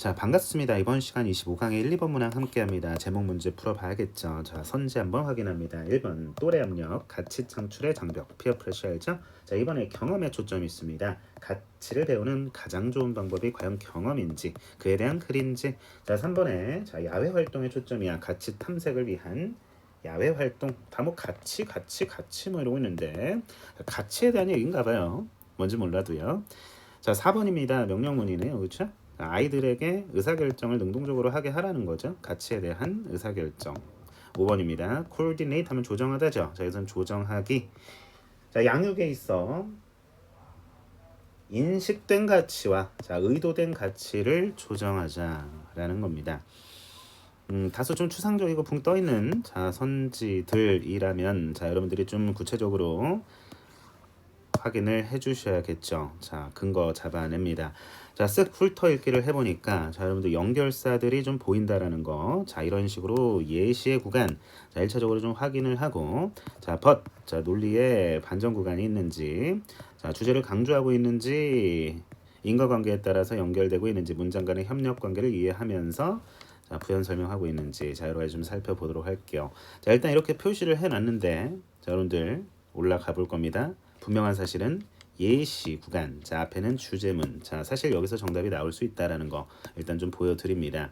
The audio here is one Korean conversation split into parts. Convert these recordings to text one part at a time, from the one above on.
자, 반갑습니다. 이번 시간 25강의 1, 2번 문항 함께합니다. 제목 문제 풀어봐야겠죠. 자, 선지 한번 확인합니다. 1번 또래 압력, 가치 창출의 장벽, 피어 프레셔 알죠? 자, 이번에 경험에 초점이 있습니다. 가치를 배우는 가장 좋은 방법이 과연 경험인지, 그에 대한 글인지. 자, 3번에 자, 야외 활동에 초점이야. 가치 탐색을 위한 야외 활동. 다 뭐 가치 뭐 이러고 있는데 가치에 대한 얘기인가 봐요. 뭔지 몰라도요. 자, 4번입니다. 명령문이네요. 그렇죠? 아이들에게 의사결정을 능동적으로 하게 하라는 거죠. 가치에 대한 의사결정. 5번입니다. coordinate 하면 조정하다죠. 자, 여기서는 조정하기. 자, 양육에 있어 인식된 가치와 자, 의도된 가치를 조정하자라는 겁니다. 다소 좀 추상적이고 붕 떠있는 자, 선지들이라면 자, 여러분들이 좀 구체적으로 확인을 해주셔야겠죠. 자, 근거 잡아냅니다. 자, 쓱 훑어 읽기를 해보니까 자, 여러분들 연결사들이 좀 보인다라는 거. 자, 이런 식으로 예시의 구간 자, 1차적으로 좀 확인을 하고 자, 자, 논리의 반전 구간이 있는지 자, 주제를 강조하고 있는지 인과관계에 따라서 연결되고 있는지 문장 간의 협력 관계를 이해하면서 자, 부연 설명하고 있는지 자, 여러 가지 좀 살펴보도록 할게요. 자, 일단 이렇게 표시를 해놨는데 자, 여러분들 올라가 볼 겁니다. 분명한 사실은 예시 구간. 자, 앞에는 주제문. 자, 사실 여기서 정답이 나올 수 있다라는 거 일단 좀 보여드립니다.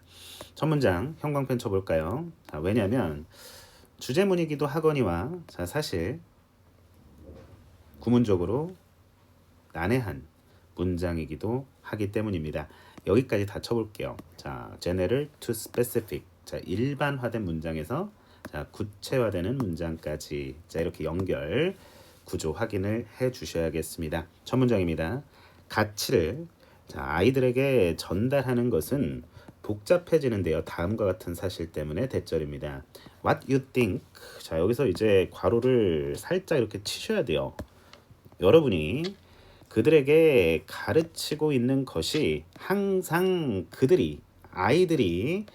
첫 문장 형광펜 쳐볼까요? 자, 왜냐하면 주제문이기도 하거니와 자, 사실 구문적으로 난해한 문장이기도 하기 때문입니다. 여기까지 다 쳐볼게요. 자, general to specific. 자, 일반화된 문장에서 자, 구체화되는 문장까지 자, 이렇게 연결 구조 확인을 해 주셔야겠습니다. 첫 문장입니다. 가치를 자, 아이들에게 전달하는 것은 복잡해지는데요. 다음과 같은 사실 때문에 대절입니다. What you think? 자, 여기서 이제 괄호를 살짝 이렇게 치셔야 돼요. 여러분이 그들에게 가르치고 있는 것이 항상 아이들이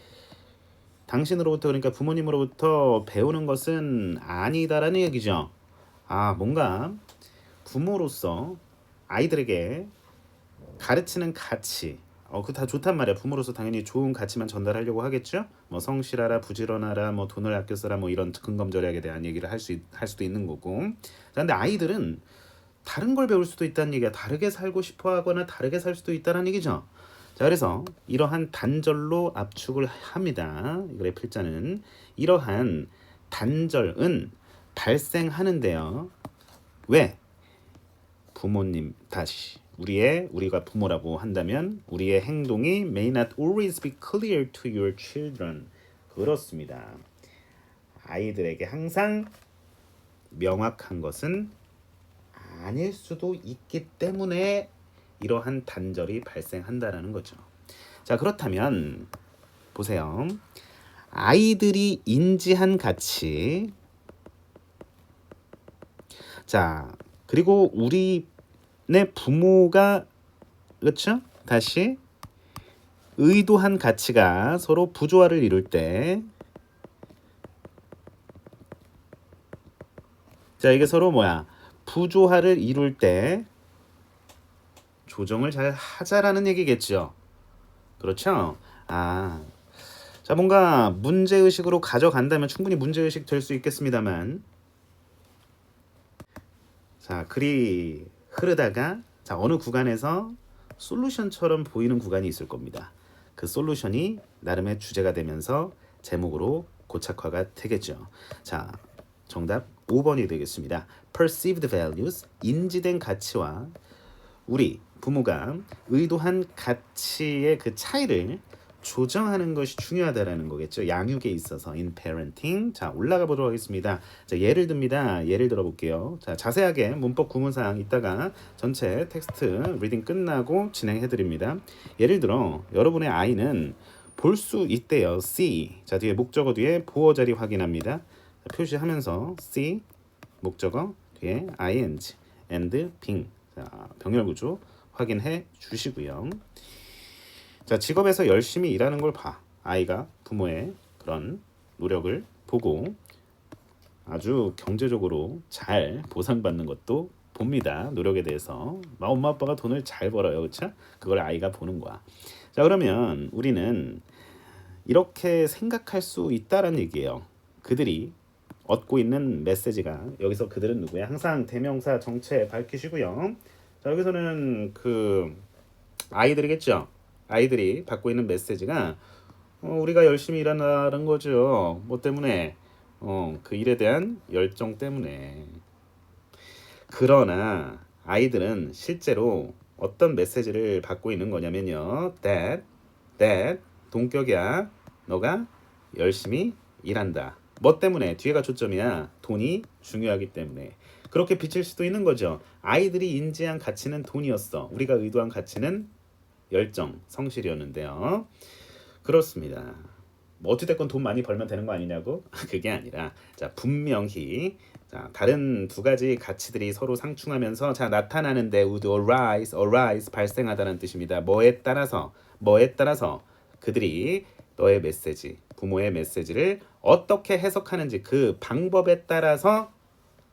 당신으로부터 그러니까 부모님으로부터 배우는 것은 아니다라는 얘기죠. 뭔가 부모로서 아이들에게 가르치는 가치 그거 다 좋단 말이야. 부모로서 당연히 좋은 가치만 전달하려고 하겠죠. 뭐 성실하라, 부지런하라, 뭐 돈을 아껴 써라, 뭐 이런 근검절약에 대한 얘기를 할 수도 있는 거고. 근데 아이들은 다른 걸 배울 수도 있다는 얘기야. 다르게 살고 싶어 하거나 다르게 살 수도 있다는 얘기죠. 자, 그래서 이러한 단절로 압축을 합니다. 이거의 필자는 이러한 단절은 발생하는데요. 왜? 부모님 다시 우리가 부모라고 한다면 우리의 행동이 may not always be clear to your children. 그렇습니다. 아이들에게 항상 명확한 것은 아닐 수도 있기 때문에 이러한 단절이 발생한다라는 거죠. 자, 그렇다면 보세요. 아이들이 인지한 가치 자, 그리고 우리네 부모가 그렇죠? 다시 의도한 가치가 서로 부조화를 이룰 때 자, 이게 서로 뭐야? 부조화를 이룰 때 조정을 잘 하자라는 얘기겠죠. 그렇죠? 자, 뭔가 문제의식으로 가져간다면 충분히 문제의식 될 수 있겠습니다만 자, 글이 흐르다가 자, 어느 구간에서 솔루션처럼 보이는 구간이 있을 겁니다. 그 솔루션이 나름의 주제가 되면서 제목으로 고착화가 되겠죠. 자, 정답 5번이 되겠습니다. Perceived values, 인지된 가치와 우리 부모가 의도한 가치의 그 차이를 조정하는 것이 중요하다라는 거겠죠. 양육에 있어서 in parenting. 자, 올라가 보도록 하겠습니다. 자, 예를 듭니다. 예를 들어 볼게요. 자, 자세하게 문법 구문사항 이따가 전체 텍스트 리딩 끝나고 진행해 드립니다. 예를 들어 여러분의 아이는 볼 수 있대요. see. 자, 뒤에 목적어 뒤에 보어 자리 확인합니다. 자, 표시하면서 see 목적어 뒤에 ing and being. 자, 병렬 구조 확인해 주시고요. 자, 직업에서 열심히 일하는 걸 봐. 아이가 부모의 그런 노력을 보고 아주 경제적으로 잘 보상받는 것도 봅니다. 노력에 대해서. 엄마 아빠가 돈을 잘 벌어요. 그렇죠? 그걸 아이가 보는 거야. 자, 그러면 우리는 이렇게 생각할 수 있다라는 얘기예요. 그들이 얻고 있는 메시지가 여기서 그들은 누구야? 항상 대명사 정체 밝히시고요. 자, 여기서는 그 아이들이겠죠. 아이들이 받고 있는 메시지가 우리가 열심히 일한다는 거죠. 뭐 때문에? 그 일에 대한 열정 때문에. 그러나 아이들은 실제로 어떤 메시지를 받고 있는 거냐면요. that 동격이야. 너가 열심히 일한다. 뭐 때문에? 뒤에가 초점이야. 돈이 중요하기 때문에. 그렇게 비칠 수도 있는 거죠. 아이들이 인지한 가치는 돈이었어. 우리가 의도한 가치는 열정, 성실이었는데요. 그렇습니다. 뭐 어찌됐건 돈 많이 벌면 되는 거 아니냐고? 그게 아니라 자 분명히 자 다른 두 가지 가치들이 서로 상충하면서 자 나타나는데 would arise 발생하다는 뜻입니다. 뭐에 따라서 그들이 너의 메시지, 부모의 메시지를 어떻게 해석하는지 그 방법에 따라서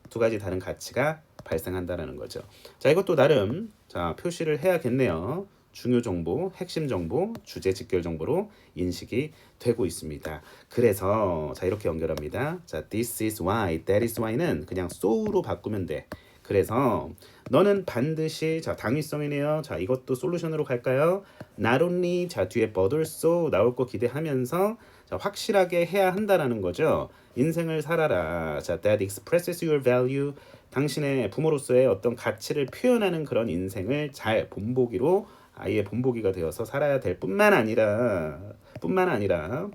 두 가지 다른 가치가 발생한다라는 거죠. 자, 이것도 나름 자 표시를 해야겠네요. 중요 정보, 핵심 정보, 주제 직결 정보로 인식이 되고 있습니다. 그래서 자 이렇게 연결합니다. 자, this is why, that is why는 그냥 so로 바꾸면 돼. 그래서 너는 반드시 자 당위성이네요. 자 이것도 솔루션으로 갈까요? Not only 자 뒤에 but also 나올 거 기대하면서 자 확실하게 해야 한다라는 거죠. 인생을 살아라. 자 that expresses your value. 당신의 부모로서의 어떤 가치를 표현하는 그런 인생을 잘 본보기로 아이의 본보기가 되어서 살아야 될 뿐만 아니라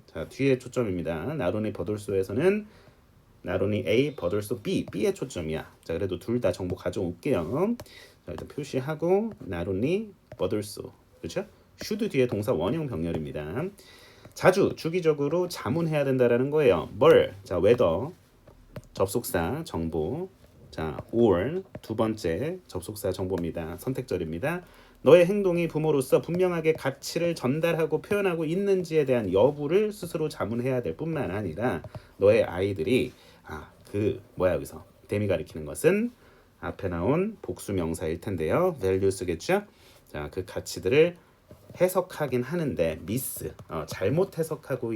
자 뒤에 초점입니다. 나론이 버돌소에서는 나론이 A 버돌소 B의 초점이야. 자 그래도 둘 다 정보 가져올게요. 자 일단 표시하고 나론이 버돌소 그렇죠? should 뒤에 동사 원형 병렬입니다. 자주 주기적으로 자문해야 된다라는 거예요. 뭘? 자 whether 접속사 정보 자 or 두 번째 접속사 정보입니다. 선택절입니다. 너의 행동이 부모로서 분명하게 가치를 전달하고 표현하고 있는지에 대한 여부를 스스로 자문해야 될 뿐만 아니라 너의 아이들이 여기서 댐이 가리키는 것은 앞에 나온 복수 명사일 텐데요. values겠죠? 자, 그 가치들을 해석하긴 하는데 잘못 해석하고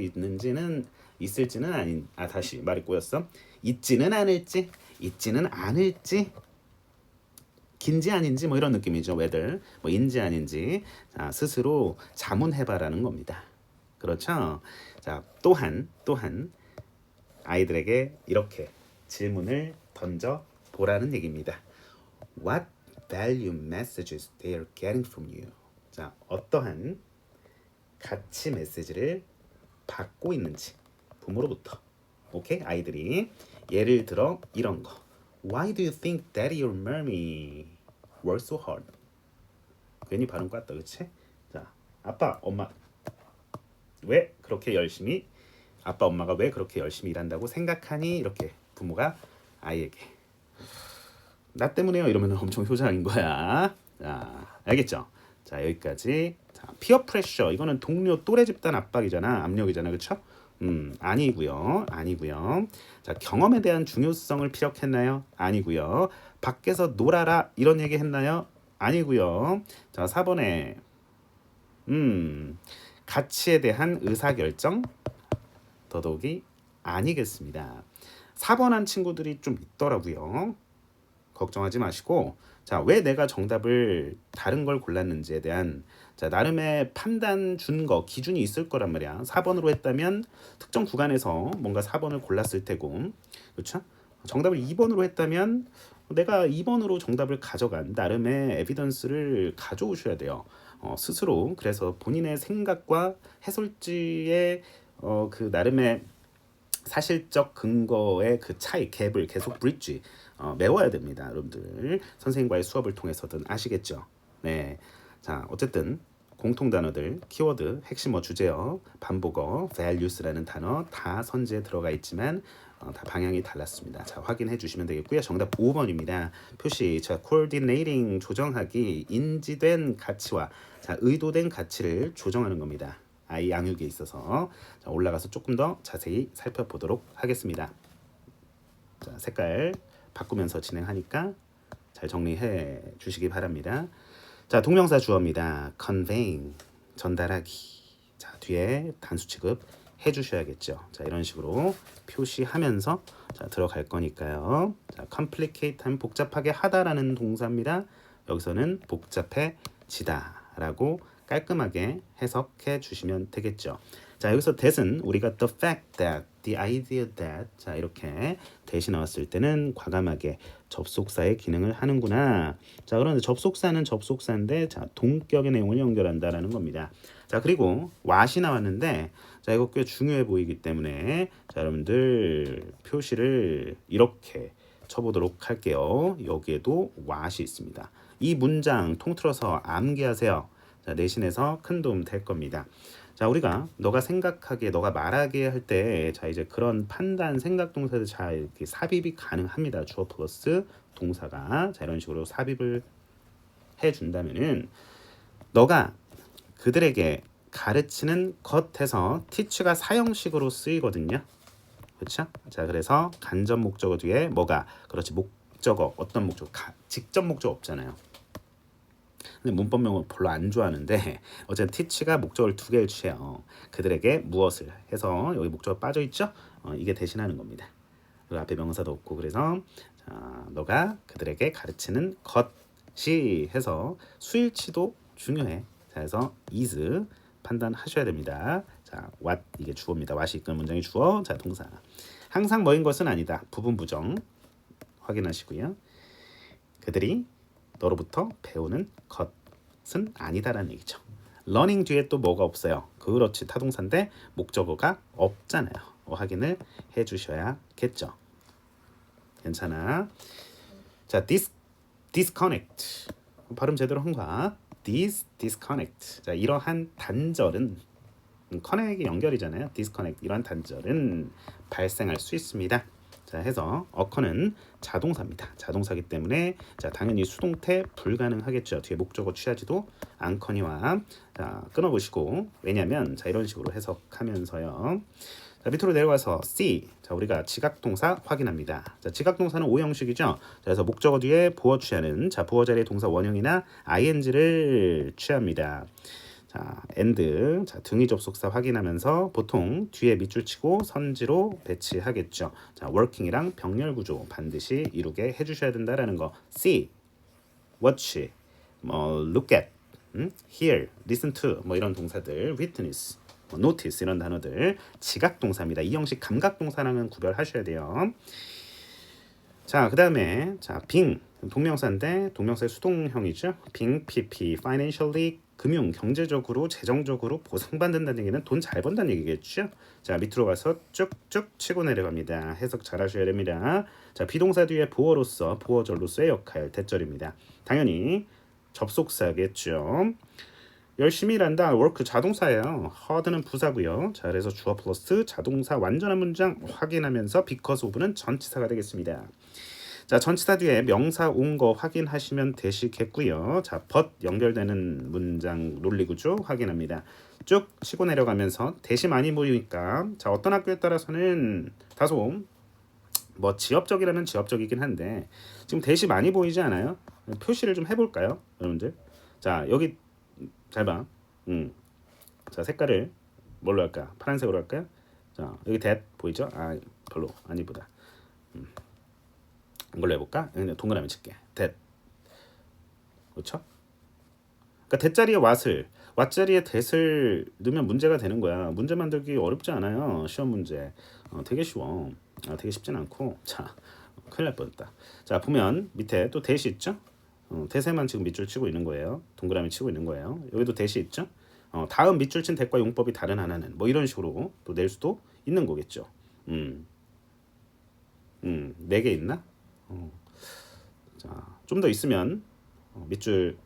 있을지는 다시 말이 꼬였어. 있지는 않을지 긴지 아닌지 뭐 이런 느낌이죠. whether 뭐 인지 아닌지 자, 스스로 자문해봐라는 겁니다. 그렇죠? 자 또한 아이들에게 이렇게 질문을 던져 보라는 얘기입니다. What value messages they are getting from you? 자 어떠한 가치 메시지를 받고 있는지 부모로부터. 오케이 아이들이 예를 들어 이런 거. Why do you think daddy or mommy work so hard? 괜히 발음 깠다, 그렇지? 자, 아빠, 엄마 왜 그렇게 열심히 아빠, 엄마가 왜 그렇게 열심히 일한다고 생각하니? 이렇게 부모가 아이에게 나 때문에요 이러면 엄청 효자인 거야. 자, 알겠죠? 자, 여기까지. 자, 피어 프레셔 이거는 동료 또래 집단 압박이잖아, 압력이잖아, 그렇죠? 아니고요. 자, 경험에 대한 중요성을 피력했나요? 아니고요. 밖에서 놀아라 이런 얘기 했나요? 아니고요. 자, 4번에 가치에 대한 의사결정 더더욱이 아니겠습니다. 4번 한 친구들이 좀 있더라고요. 걱정하지 마시고 자, 왜 내가 정답을 다른 걸 골랐는지에 대한 자, 나름의 판단 준 거 기준이 있을 거란 말이야. 4번으로 했다면 특정 구간에서 뭔가 4번을 골랐을 테고 그렇죠? 정답을 2번으로 했다면 내가 2번으로 정답을 가져간 나름의 에비던스를 가져오셔야 돼요. 스스로. 그래서 본인의 생각과 해설지의 그 나름의 사실적 근거의 그 차이, 갭을 계속 브릿지 메워야 됩니다. 여러분들 선생님과의 수업을 통해서든 아시겠죠? 네, 자 어쨌든 공통 단어들, 키워드, 핵심어, 주제어, 반복어, values라는 단어 다 선지에 들어가 있지만 다 방향이 달랐습니다. 자 확인해 주시면 되겠고요. 정답 5번입니다. 표시 자 coordinating 조정하기 인지된 가치와 자 의도된 가치를 조정하는 겁니다. 아이 양육에 있어서 자, 올라가서 조금 더 자세히 살펴보도록 하겠습니다. 자, 색깔 바꾸면서 진행하니까 잘 정리해 주시기 바랍니다. 자, 동명사 주어입니다. conveying. 전달하기. 자, 뒤에 단수 취급 해주셔야겠죠. 자, 이런 식으로 표시하면서 자, 들어갈 거니까요. 자, complicate 하면 복잡하게 하다라는 동사입니다. 여기서는 복잡해지다라고 깔끔하게 해석해 주시면 되겠죠. 자, 여기서 that은 우리가 the fact that, the idea that 자, 이렇게 that이 나왔을 때는 과감하게 접속사의 기능을 하는구나. 자, 그런데 접속사는 접속사인데 자, 동격의 내용을 연결한다라는 겁니다. 자, 그리고 what이 나왔는데 자, 이거 꽤 중요해 보이기 때문에 자, 여러분들 표시를 이렇게 쳐보도록 할게요. 여기에도 what이 있습니다. 이 문장 통틀어서 암기하세요. 자, 내신에서 큰 도움 될 겁니다. 자, 우리가 너가 생각하기에 너가 말하기에 할 때 자, 이제 그런 판단 생각 동사들 잘 이렇게 삽입이 가능합니다. 주어 플러스 동사가 자, 이런 식으로 삽입을 해 준다면은 너가 그들에게 가르치는 것에서 teach가 사형식으로 쓰이거든요. 그렇죠? 자, 그래서 간접 목적어 뒤에 뭐가 그렇지 목적어 어떤 목적어 직접 목적어 없잖아요. 근데 문법명은 별로 안 좋아하는데 어쨌든 teach가 목적어를 두 개를 취해요. 그들에게 무엇을 해서 여기 목적어 빠져 있죠? 이게 대신하는 겁니다. 그 앞에 명사도 없고 그래서 자, 너가 그들에게 가르치는 것이 해서 수일치도 중요해. 자, 그래서 is 판단하셔야 됩니다. 자, what 이게 주어입니다. what이 이끄는 문장이 주어. 자, 동사. 항상 뭐인 것은 아니다. 부분 부정 확인하시고요. 그들이 너로부터 배우는 것은 아니다라는 얘기죠. learning 뒤에 또 뭐가 없어요. 그렇지 타동사인데 목적어가 없잖아요. 확인을 해주셔야겠죠. 괜찮아. 자, disconnect 발음 제대로 한가? disconnect. 자, 이러한 단절은 커넥이 연결이잖아요. disconnect 이러한 단절은 발생할 수 있습니다. 자, 해서 occur는 자동사입니다. 자동사기 때문에 자, 당연히 수동태 불가능하겠죠. 뒤에 목적어 취하지도 않거니와 자, 끊어보시고 왜냐면 자, 이런 식으로 해석하면서요. 자, 밑으로 내려가서 C. 자, 우리가 지각동사 확인합니다. 자, 지각동사는 오형식이죠. 자, 그래서 목적어 뒤에 보어 취하는 자, 보어 자리의 동사 원형이나 ing를 취합니다. 자, and 자, 등위 접속사 확인하면서 보통 뒤에 밑줄 치고 선지로 배치하겠죠. 자, working이랑 병렬 구조 반드시 이루게 해주셔야 된다라는 거. see, watch, look at, hear, listen to 뭐 이런 동사들, witness, notice 이런 단어들 지각 동사입니다. 이 형식 감각 동사랑은 구별하셔야 돼요. 자, 그다음에 자, being 동명사인데 동명사의 수동형이죠. being pp financially 금융 경제적으로 재정적으로 보상받는다는 얘기는 돈 잘 번다는 얘기겠죠. 자, 밑으로 가서 쭉쭉 치고 내려갑니다. 해석 잘 하셔야 됩니다. 자, 비동사 뒤에 보어로서 보어절로서의 역할 대절입니다. 당연히 접속사겠죠. 열심히 일한다 work 자동사예요. hard는 부사고요. 자, 그래서 주어 플러스 자동사 완전한 문장 확인하면서 because of는 전치사가 되겠습니다. 자, 전치사 뒤에 명사 온 거 확인하시면 되시겠고요. 자, but 연결되는 문장 논리구조 확인합니다. 쭉 치고 내려가면서 대시 많이 보이니까 자, 어떤 학교에 따라서는 다소 뭐 지역적이라면 지역적이긴 한데 지금 대시 많이 보이지 않아요? 표시를 좀 해볼까요, 여러분들? 자, 여기 잘 봐. 자, 색깔을 뭘로 할까? 파란색으로 할까요? 자, 여기 that 보이죠? 아, 별로 안 이쁘다. 이걸로 해볼까? 그냥 동그라미 칠게. that. 그렇죠? 그러니까 that 자리에 what 자리에 that을 넣으면 문제가 되는 거야. 문제 만들기 어렵지 않아요. 시험 문제. 되게 쉬워. 되게 쉽진 않고. 자, 큰일 날 뻔했다. 자, 보면 밑에 또 that이 있죠? that에만 지금 밑줄 치고 있는 거예요. 동그라미 치고 있는 거예요. 여기도 that이 있죠? 다음 밑줄 친 that과 용법이 다른 하나는 뭐 이런 식으로 또 낼 수도 있는 거겠죠. 4개 있나? 자, 좀 더 있으면 밑줄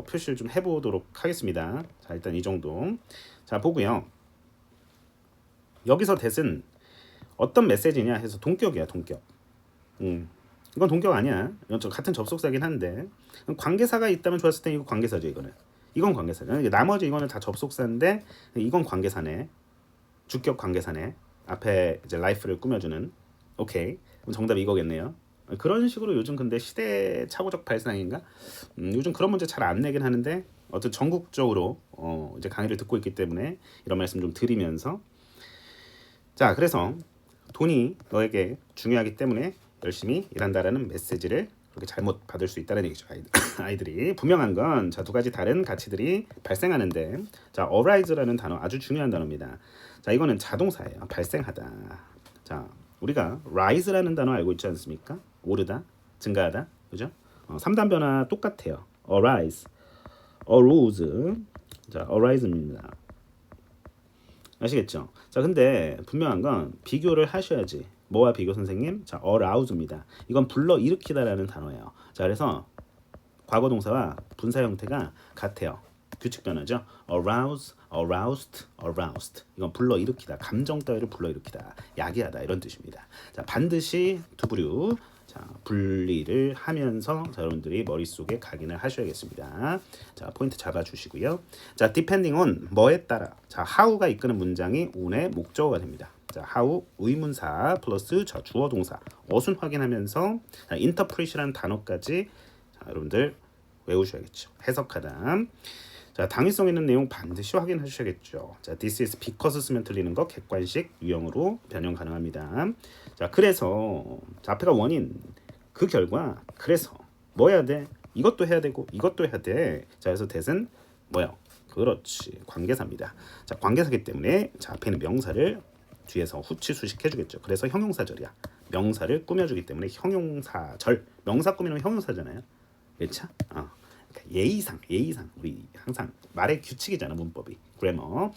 표시를 좀 해보도록 하겠습니다. 자, 일단 이 정도. 자, 보고요. 여기서 that은 어떤 메시지냐 해서 동격이야, 동격. 이건 동격 아니야. 이건 같은 접속사긴 한데 관계사가 있다면 좋았을 때 이거 관계사죠. 이건 관계사죠. 나머지 이거는 다 접속사인데 이건 관계사네. 주격 관계사네. 앞에 이제 life를 꾸며주는. 오케이. 그럼 정답이 이거겠네요. 그런 식으로 요즘 근데 시대착오적 발상인가? 요즘 그런 문제 잘 안 내긴 하는데 어떤 전국적으로 이제 강의를 듣고 있기 때문에 이런 말씀 좀 드리면서 자 그래서 돈이 너에게 중요하기 때문에 열심히 일한다라는 메시지를 그렇게 잘못 받을 수 있다는 얘기죠. 아이들이 분명한 건 자 두 가지 다른 가치들이 발생하는데 자 arise라는 단어 아주 중요한 단어입니다. 자 이거는 자동사예요. 발생하다. 자 우리가 rise라는 단어 알고 있지 않습니까? 오르다, 증가하다, 그죠? 3단 변화 똑같아요. arise, arose, 자 arise입니다. 아시겠죠? 자, 근데 분명한 건 비교를 하셔야지. 뭐와 비교 선생님? 자, arouse입니다. 이건 불러 일으키다라는 단어예요. 자, 그래서 과거 동사와 분사 형태가 같아요. 규칙 변화죠. arouse, aroused, aroused. 이건 불러 일으키다. 감정 따위를 불러 일으키다. 야기하다 이런 뜻입니다. 자, 반드시 두 부류 자, 분리를 하면서 자, 여러분들이 머릿속에 각인을 하셔야겠습니다. 자, 포인트 잡아 주시고요. 자, depending on 뭐에 따라 자, how가 이끄는 문장이 오늘의 목적어가 됩니다. 자, how 의문사 플러스 자, 주어 동사 어순 확인하면서 자, interpret이라는 단어까지 자, 여러분들 외우셔야겠죠. 해석하다. 자, 당위성 있는 내용 반드시 확인하셔야겠죠. 자, this is because 쓰면 틀리는 거 객관식 유형으로 변형 가능합니다. 자, 그래서 자, 앞에가 원인 그 결과 그래서 뭐 해야 돼? 이것도 해야 되고 이것도 해야 돼. 자, 그래서 that은 뭐야? 그렇지. 관계사입니다. 자, 관계사기 때문에 자, 앞에 있는 명사를 뒤에서 후치 수식해 주겠죠. 그래서 형용사절이야. 명사를 꾸며주기 때문에 형용사절. 명사 꾸미는 형용사잖아요. 그렇죠? 예의상 우리 항상 말의 규칙이잖아 문법이 그래머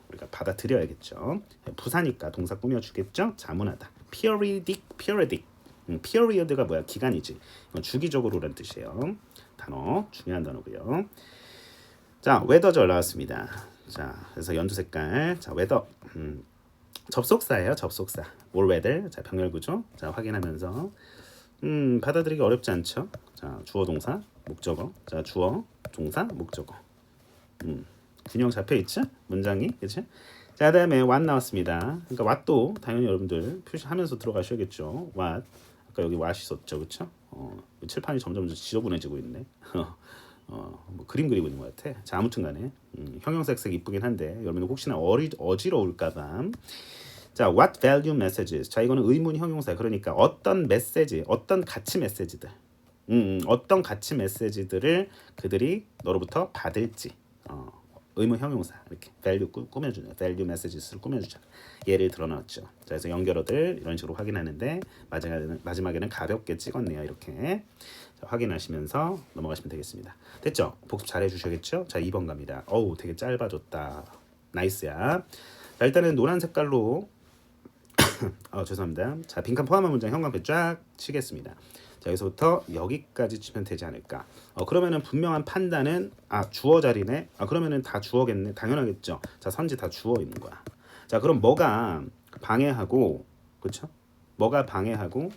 우리가 받아들여야겠죠. 부사니까 동사 꾸며주겠죠. 자문하다 periodic period가 뭐야 기간이지. 이건 주기적으로라는 뜻이에요. 단어 중요한 단어고요. 자 웨더절 나왔습니다. 자 그래서 연두 색깔 자 웨더 접속사예요. 접속사 all weather 자 병렬구조 자 확인하면서 받아들이기 어렵지 않죠. 자 주어 동사 목적어 자 주어 동사 목적어 균형 잡혀 있죠 문장이 그렇죠. 자 그다음에 what 나왔습니다. 그러니까 what도 당연히 여러분들 표시하면서 들어가셔야겠죠. what 아까 여기 what이 있었죠 그렇죠. 칠판이 점점 지저분해지고 있네. 뭐 그림 그리고 있는 것 같아. 자 아무튼간에 형용색색 이쁘긴 한데 여러분들 혹시나 어지러울까봐 자, what value messages. 자, 이거는 의문 형용사. 그러니까 어떤 메시지, 어떤 가치 메시지들. 어떤 가치 메시지들을 그들이 너로부터 받을지. 의문 형용사. 이렇게 value 꾸며주네. value messages를 꾸며주잖아. 예를 들어놨죠. 자, 그래서 연결어들 이런 식으로 확인하는데 마지막에는 가볍게 찍었네요. 이렇게. 자, 확인하시면서 넘어가시면 되겠습니다. 됐죠? 복습 잘 해주셔야겠죠? 자, 2번 갑니다. 어우, 되게 짧아졌다. 나이스야. 자, 일단은 노란 색깔로 죄송합니다. 자, 빈칸 포함한 문장 형광펜 쫙 치겠습니다. 자, 여기서부터 여기까지 치면 되지 않을까. 그러면은 분명한 판단은 주어 자리네. 그러면은 다 주어겠네. 당연하겠죠. 자, 선지 다 주어 있는 거야. 자, 그럼 뭐가 방해하고 그렇죠? 뭐가 방해하고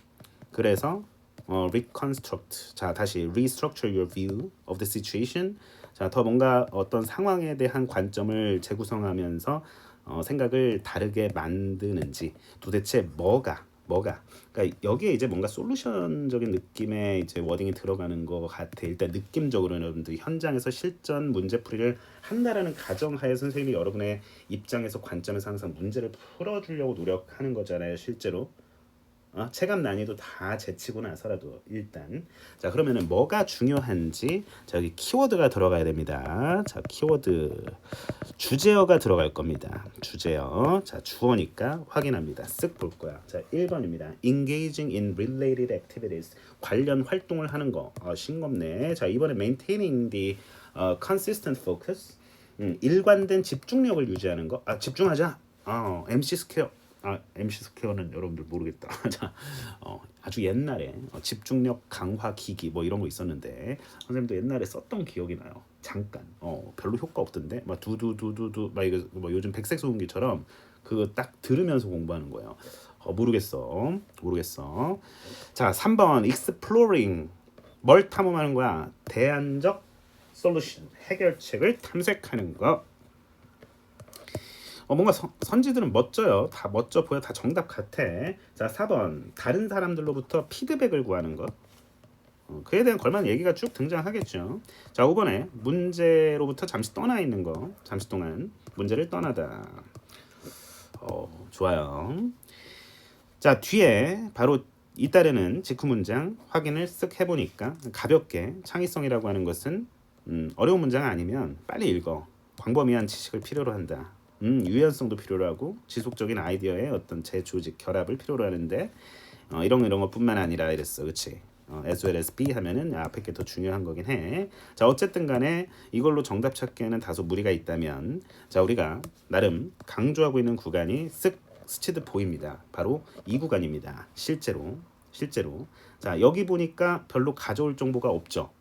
그래서 reconstruct. 자, 다시 restructure your view of the situation. 자, 더 뭔가 어떤 상황에 대한 관점을 재구성하면서 생각을 다르게 만드는지 도대체 뭐가 그러니까 여기에 이제 뭔가 솔루션적인 느낌의 이제 워딩이 들어가는 것 같아. 일단 느낌적으로는 여러분들 현장에서 실전 문제풀이를 한다라는 가정하에 선생님이 여러분의 입장에서 관점에서 항상 문제를 풀어주려고 노력하는 거잖아요. 실제로 체감 난이도 다 제치고 나서라도 일단 자 그러면은 뭐가 중요한지 자 여기 키워드가 들어가야 됩니다. 자 키워드 주제어가 들어갈 겁니다. 주제어 자 주어니까 확인합니다. 쓱 볼 거야. 자 1번입니다. Engaging in related activities 관련 활동을 하는 거 싱겁네. 자 이번에 maintaining the consistent focus 일관된 집중력을 유지하는 거 집중하자. MC 스퀘어 MC 스퀘어는 여러분들 모르겠다. 자, 아주 옛날에 집중력 강화 기기 뭐 이런 거 있었는데 선생님도 옛날에 썼던 기억이 나요. 잠깐. 별로 효과 없던데. 막 두두두두두 막 이거 뭐 요즘 백색 소음기처럼 그거 딱 들으면서 공부하는 거예요. 모르겠어. 자, 3번 exploring 뭘 탐험하는 거야? 대안적 솔루션 해결책을 탐색하는 거. 뭔가 선지들은 멋져요. 다 멋져 보여. 다 정답 같아. 자 4번 다른 사람들로부터 피드백을 구하는 것. 그에 대한 걸맞는 얘기가 쭉 등장하겠죠. 자, 5번에 문제로부터 잠시 떠나 있는 거. 잠시 동안 문제를 떠나다. 좋아요. 자, 뒤에 바로 잇따르는 직후 문장 확인을 쓱 해보니까 가볍게 창의성이라고 하는 것은 어려운 문장 아니면 빨리 읽어. 광범위한 지식을 필요로 한다. 유연성도 필요로 하고 지속적인 아이디어의 어떤 재조직 결합을 필요로 하는데 이런 것뿐만 아니라 이랬어. 그치? as well as B 하면은 앞에 게 더 중요한 거긴 해. 자, 어쨌든 간에 이걸로 정답 찾기에는 다소 무리가 있다면 자, 우리가 나름 강조하고 있는 구간이 쓱 스치듯 보입니다. 바로 이 구간입니다. 실제로. 자, 여기 보니까 별로 가져올 정보가 없죠.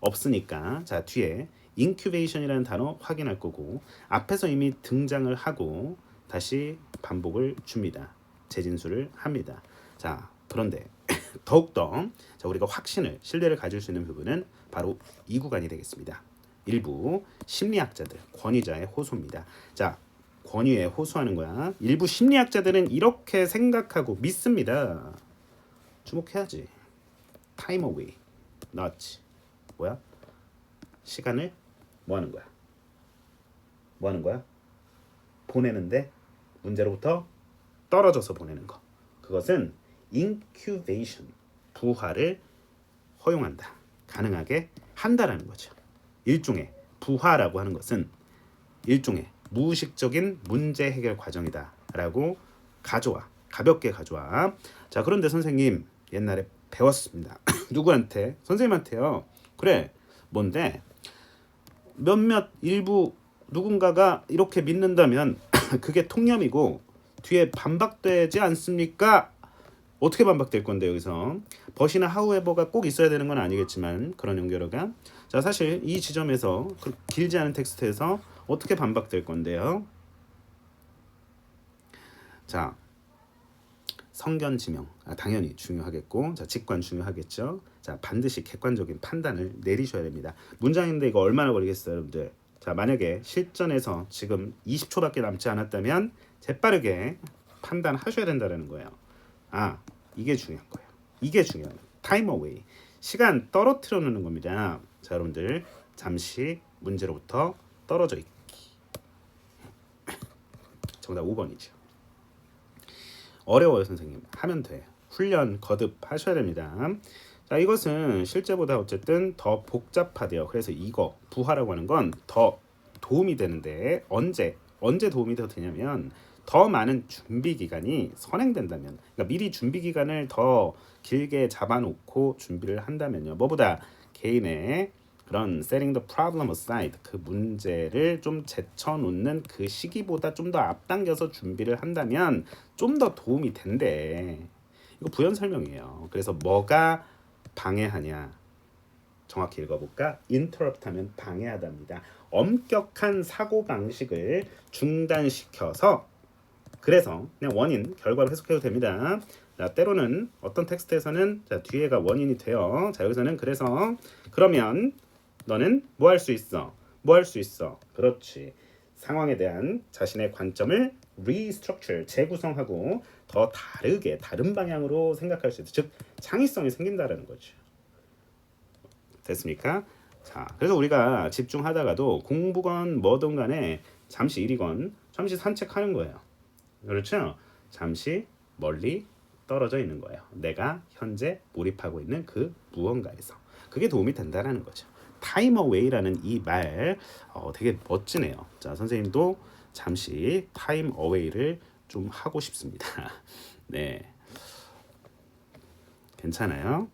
없으니까 자, 뒤에 incubation이라는 단어 확인할 거고 앞에서 이미 등장을 하고 다시 반복을 줍니다. 재진술을 합니다. 자, 그런데 더욱더 자, 우리가 신뢰를 가질 수 있는 부분은 바로 이 구간이 되겠습니다. 일부 심리학자들, 권위자의 호소입니다. 자, 권위에 호소하는 거야. 일부 심리학자들은 이렇게 생각하고 믿습니다. 주목해야지. time away, not 뭐야? 시간을 뭐 하는 거야? 뭐 하는 거야? 보내는데 문제로부터 떨어져서 보내는 거. 그것은 incubation, 부화를 허용한다. 가능하게 한다라는 거죠. 일종의 부화라고 하는 것은 일종의 무의식적인 문제 해결 과정이다라고 가볍게 가져와. 자, 그런데 선생님 옛날에 배웠습니다. 누구한테? 선생님한테요. 그래, 뭔데? 몇몇 일부 누군가가 이렇게 믿는다면 그게 통념이고 뒤에 반박되지 않습니까? 어떻게 반박될 건데 여기서 버시나 하우에버가 꼭 있어야 되는 건 아니겠지만 그런 연결어가 자, 사실 이 지점에서 길지 않은 텍스트에서 어떻게 반박될 건데요? 자, 성견 지명 당연히 중요하겠고 자, 직관 중요하겠죠. 자, 반드시 객관적인 판단을 내리셔야 됩니다. 문장인데 이거 얼마나 걸리겠어요, 여러분들? 자, 만약에 실전에서 지금 20초밖에 남지 않았다면 재빠르게 판단하셔야 된다는 거예요. 아, 이게 중요한 거예요. 이게 중요한 time away. 시간 떨어뜨려 놓는 겁니다. 자, 여러분들 잠시 문제로부터 떨어져 있기. 정답 5번이죠. 어려워요, 선생님. 하면 돼. 훈련 거듭 하셔야 됩니다. 자, 이것은 실제보다 어쨌든 더 복잡하대요. 그래서 이거 부하라고 하는 건 더 도움이 되는데 언제 도움이 더 되냐면 더 많은 준비 기간이 선행된다면, 그러니까 미리 준비 기간을 더 길게 잡아놓고 준비를 한다면요. 뭐보다 개인의 그런 setting the problem aside, 그 문제를 좀 제쳐놓는 그 시기보다 좀 더 앞당겨서 준비를 한다면 좀 더 도움이 된대. 이거 부연 설명이에요. 그래서 뭐가 방해하냐? 정확히 읽어볼까? interrupt 하면 방해하답니다. 엄격한 사고 방식을 중단시켜서 그래서 그냥 원인, 결과로 해석해도 됩니다. 자, 때로는 어떤 텍스트에서는 자, 뒤에가 원인이 돼요. 자, 여기서는 그래서 그러면 너는 뭐 할 수 있어? 뭐 할 수 있어? 그렇지. 상황에 대한 자신의 관점을 restructure, 재구성하고 더 다르게 다른 방향으로 생각할 수 있다. 즉 창의성이 생긴다라는 거죠. 됐습니까? 자, 그래서 우리가 집중하다가도 공부건 뭐든 간에 잠시 일이건 잠시 산책하는 거예요. 그렇죠? 잠시 멀리 떨어져 있는 거예요. 내가 현재 몰입하고 있는 그 무언가에서. 그게 도움이 된다는 거죠. time away라는 이 말 되게 멋지네요. 자, 선생님도 잠시 time away를 좀 하고 싶습니다. 네, 괜찮아요?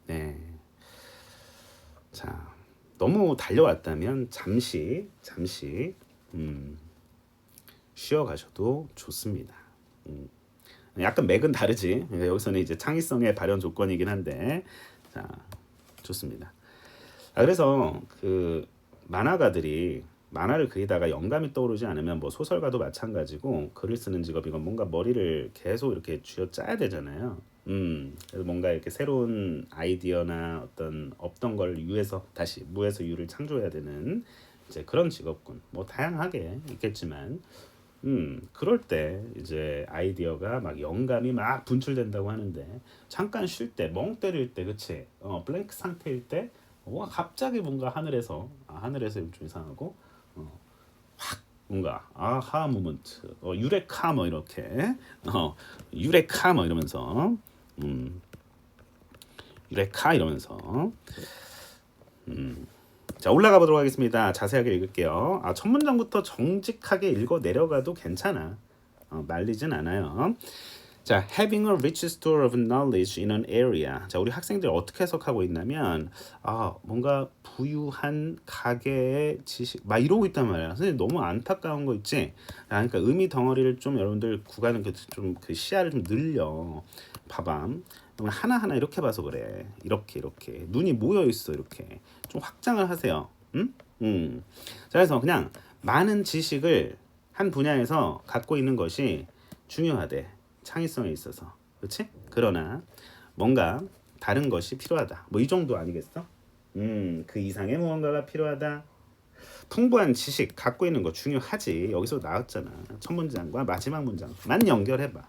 네. 자, 너무 달려왔다면 잠시 쉬어 가셔도 좋습니다. 약간 맥은 다르지. 여기서는 이제 창의성의 발현 조건이긴 한데, 자, 좋습니다. 그래서 그 만화가들이 만화를 그리다가 영감이 떠오르지 않으면 뭐 소설가도 마찬가지고 글을 쓰는 직업이건 뭔가 머리를 계속 이렇게 쥐어짜야 되잖아요. 그래서 뭔가 이렇게 새로운 아이디어나 어떤 없던 걸 유에서 다시 무에서 유를 창조해야 되는 이제 그런 직업군. 뭐 다양하게 있겠지만 그럴 때 이제 아이디어가 막 영감이 막 분출된다고 하는데 잠깐 쉴 때, 멍 때릴 때, 그치? 블랭크 상태일 때, 와 갑자기 뭔가 하늘에서 좀 이상하고, 어, 뭔가 아하 모먼트, 유레카 뭐 이렇게, 유레카 뭐 이러면서, 음, 유레카 이러면서, 자 올라가 보도록 하겠습니다. 자세하게 읽을게요. 첫 문장부터 정직하게 읽어 내려가도 괜찮아. 말리진 않아요. 자, having a rich store of knowledge in an area. 자, 우리 학생들 어떻게 해석하고 있냐면, 뭔가 부유한 가계의 지식, 막 이러고 있단 말이야. 선생님 너무 안타까운 거 있지? 그러니까 의미 덩어리를 좀 여러분들 구가는 그 시야를 좀 늘려. 봐봐. 하나하나 이렇게 봐서 그래. 이렇게 눈이 모여 있어 이렇게. 좀 확장을 하세요. 응? 자, 그래서 그냥 많은 지식을 한 분야에서 갖고 있는 것이 중요하대. 창의성에 있어서. 그렇지? 그러나 뭔가 다른 것이 필요하다. 뭐 이 정도 아니겠어? 그 이상의 무언가가 필요하다. 풍부한 지식 갖고 있는 거 중요하지. 여기서 나왔잖아. 첫 문장과 마지막 문장만 연결해봐.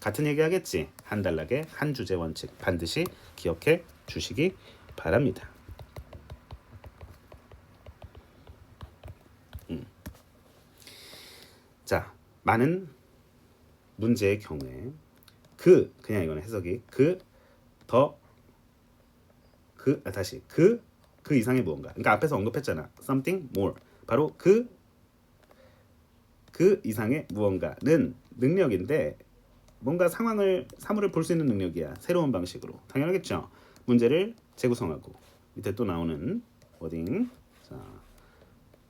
같은 얘기 하겠지. 한 단락에 한 주제 원칙 반드시 기억해 주시기 바랍니다. 자, 많은 문제의 경우에 그냥 이거는 해석이 그 이상의 무언가. 그러니까 앞에서 언급했잖아. something more. 바로 그 이상의 무언가는 능력인데 뭔가 사물을 볼 수 있는 능력이야. 새로운 방식으로. 당연하겠죠. 문제를 재구성하고 밑에 또 나오는 워딩. 자,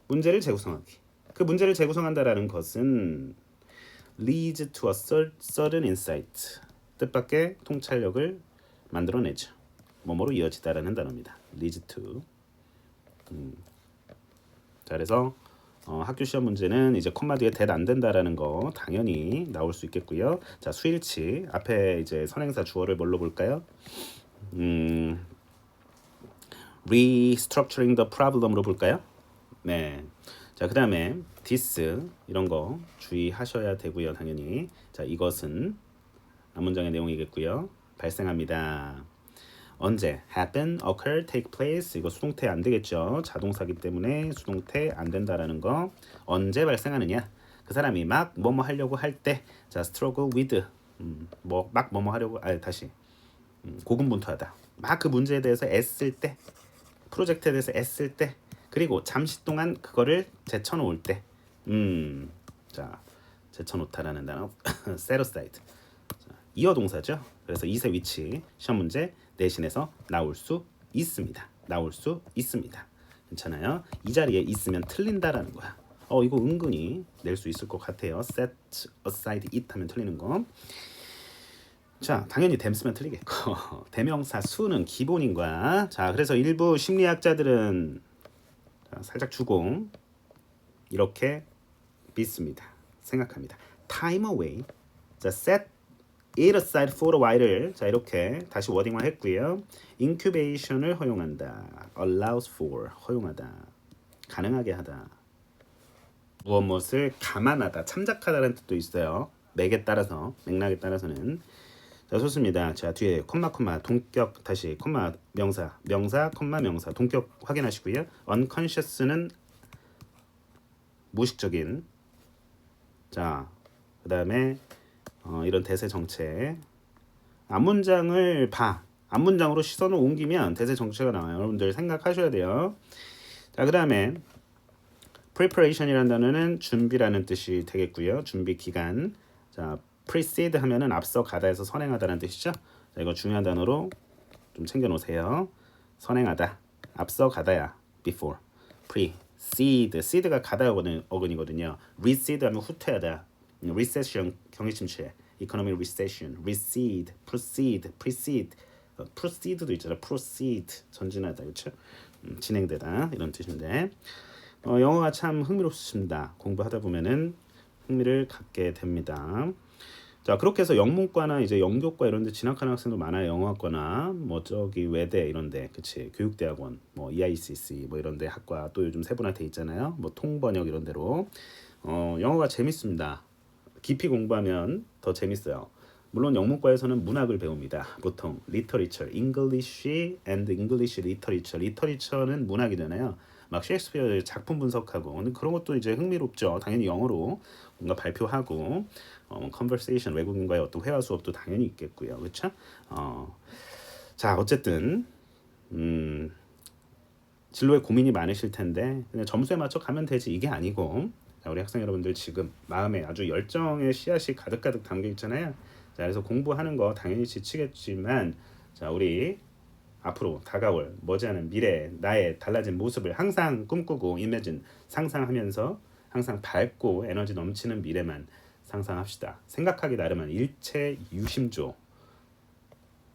문제를 재구성하기. 그 문제를 재구성한다라는 것은 leads to a certain insight. 뜻밖의 통찰력을 만들어내죠. 뭐뭐로 이어지다라는 단어입니다. leads to. 자, 그래서 학교 시험 문제는 이제 콤마 뒤에 that 안 된다라는 거 당연히 나올 수 있겠고요. 자, 수일치 앞에 이제 선행사 주어를 뭘로 볼까요? restructuring the problem으로 볼까요? 네. 자, 그다음에 this 이런 거 주의하셔야 되고요. 당연히. 자, 이것은 앞문장의 내용이겠고요. 발생합니다. 언제? happen, occur, take place. 이거 수동태 안 되겠죠. 자동사기 때문에 수동태 안 된다라는 거. 언제 발생하느냐? 그 사람이 막 뭐뭐 하려고 할 때. 자, struggle with. 막 뭐뭐 하려고. 다시. 고군분투하다. 막 그 문제에 대해서 애쓸 때. 프로젝트에 대해서 애쓸 때. 그리고 잠시 동안 그거를 제쳐놓을 때. 자, 제쳐놓다라는 단어. set aside. 이어 동사죠. 그래서 이세 위치 시험 문제 내신에서 나올 수 있습니다. 괜찮아요. 이 자리에 있으면 틀린다라는 거야. 이거 은근히 낼 수 있을 것 같아요. set aside it 하면 틀리는 거. 자, 당연히 them 쓰면 틀리겠고. 대명사 수는 기본인 거야. 자, 그래서 일부 심리학자들은 살짝 주공 이렇게 믿습니다. 생각합니다. time away. 자, set it aside for a while을 자 이렇게 다시 워딩만 했고요. incubation을 허용한다. allows for 허용하다. 가능하게 하다. 무엇을 감안하다. 참작하다라는 뜻도 있어요. 맥에 따라서 맥락에 따라서는 자 좋습니다. 자 뒤에 콤마 동격 다시 콤마 명사 콤마 명사 동격 확인하시고요. unconscious는 무의식적인 자 그다음에 이런 대세 정체 앞문장을 앞문장으로 시선을 옮기면 대세 정체가 나와요. 여러분들 생각하셔야 돼요. 자 그다음에 preparation이라는 단어는 준비라는 뜻이 되겠고요. 준비 기간. 자 precede 하면은 앞서 가다에서 선행하다라는 뜻이죠. 자, 이거 중요한 단어로 좀 챙겨 놓으세요. 선행하다, 앞서 가다야. before, seed가 가다 어근이거든요. recede 하면 후퇴하다. recession 경기 침체. economic recession, recede, proceed, precede. proceed도 있잖아. proceed 전진하다, 그렇죠? 진행되다 이런 뜻인데 영어가 참 흥미롭습니다. 공부하다 보면은 흥미를 갖게 됩니다. 자 그렇게 해서 영문과나 이제 영교과 이런 데 진학하는 학생도 많아요. 영어학과나 뭐 저기 외대 이런 데 그치 교육대학원 뭐 EICC 뭐 이런 데 학과 또 요즘 세분화돼 있잖아요. 뭐 통번역 이런 데로 영어가 재밌습니다. 깊이 공부하면 더 재밌어요. 물론 영문과에서는 문학을 배웁니다. 보통 literature, English and English literature. literature는 문학이잖아요. 막 셰익스피어 작품 분석하고 근데 그런 것도 이제 흥미롭죠. 당연히 영어로 뭔가 발표하고 conversation 외국인과의 어떤 회화 수업도 당연히 있겠고요. 그렇죠? 자 어쨌든 진로에 고민이 많으실 텐데 그냥 점수에 맞춰 가면 되지 이게 아니고 자, 우리 학생 여러분들 지금 마음에 아주 열정의 씨앗이 가득가득 담겨 있잖아요. 자, 그래서 공부하는 거 당연히 지치겠지만 자, 우리 앞으로 다가올 머지않은 미래 나의 달라진 모습을 항상 꿈꾸고 이매진 상상하면서 항상 밝고 에너지 넘치는 미래만 상상합시다. 생각하기 나름은 일체유심조.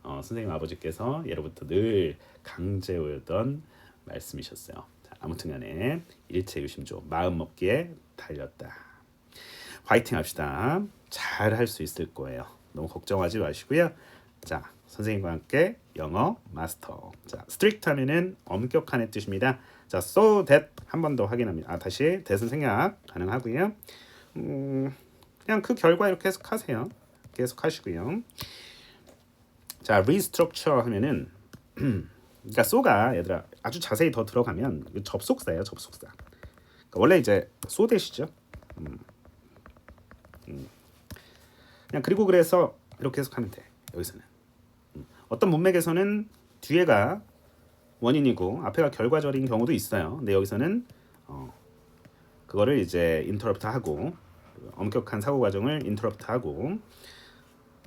선생님 아버지께서 예로부터 늘 강제오던 말씀이셨어요. 자, 아무튼간에 일체유심조 마음 먹기에 달렸다. 화이팅 합시다. 잘 할 수 있을 거예요. 너무 걱정하지 마시고요. 자, 선생님과 함께 영어 마스터. 자, strict 하면은 엄격한의 뜻입니다. 자, so that 한 번 더 확인합니다. 다시 that은 생략 가능하고요. 그냥 그 결과 이렇게 해석하세요. 계속 하시고요. 자, restructure 하면은 그러니까 so가 얘들아 아주 자세히 더 들어가면 접속사예요, 접속사. 그러니까 원래 이제 so that이죠. 그냥 그리고 그래서 이렇게 해석하면 돼. 여기서는 어떤 문맥에서는 뒤에가 원인이고 앞에가 결과절인 경우도 있어요. 근데 여기서는 그거를 이제 인터럽트하고 엄격한 사고 과정을 인터럽트하고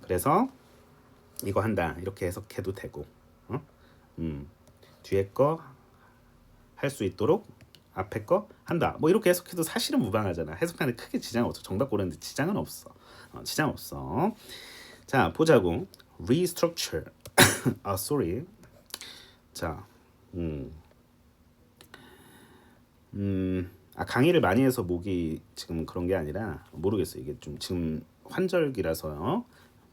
그래서 이거 한다 이렇게 해석해도 되고 뒤에 거 할 수 있도록 앞에 거 한다 뭐 이렇게 해석해도 사실은 무방하잖아. 해석하는데 크게 지장 없어. 정답 고르는데 지장은 없어. 지장 없어. 자 보자고. restructure. sorry. 자, 강의를 많이 해서 목이 지금 그런 게 아니라 모르겠어요. 이게 좀 지금 환절기라서요.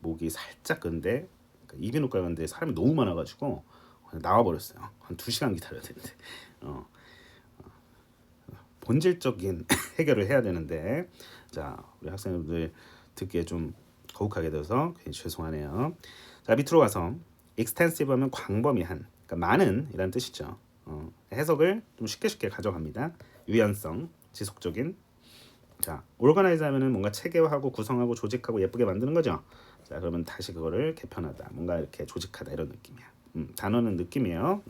목이 살짝 근데 이비인후과 갔는데 사람이 너무 많아가지고 나와 버렸어요. 한 2시간 기다려야 되는데. 본질적인 해결을 해야 되는데 자 우리 학생들 듣기에 좀 거북하게 돼서 괜히 죄송하네요. 자 밑으로 가서 extensive 하면 광범위한 그러니까 많은 이란 뜻이죠. 해석을 좀 쉽게 가져갑니다. 유연성, 지속적인. 자 organize 하면은 뭔가 체계화하고 구성하고 조직하고 예쁘게 만드는 거죠. 자 그러면 다시 그거를 개편하다 뭔가 이렇게 조직하다 이런 느낌이야. 단어는 느낌이에요.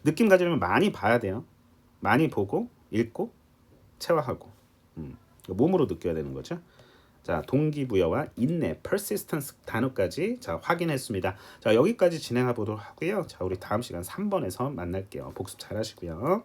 느낌 가지려면 많이 봐야 돼요. 많이 보고 읽고 체화하고 몸으로 느껴야 되는 거죠. 자 동기부여와 인내, persistence 단어까지 자 확인했습니다. 자 여기까지 진행해 보도록 하고요. 자 우리 다음 시간 3번에서 만날게요. 복습 잘 하시고요.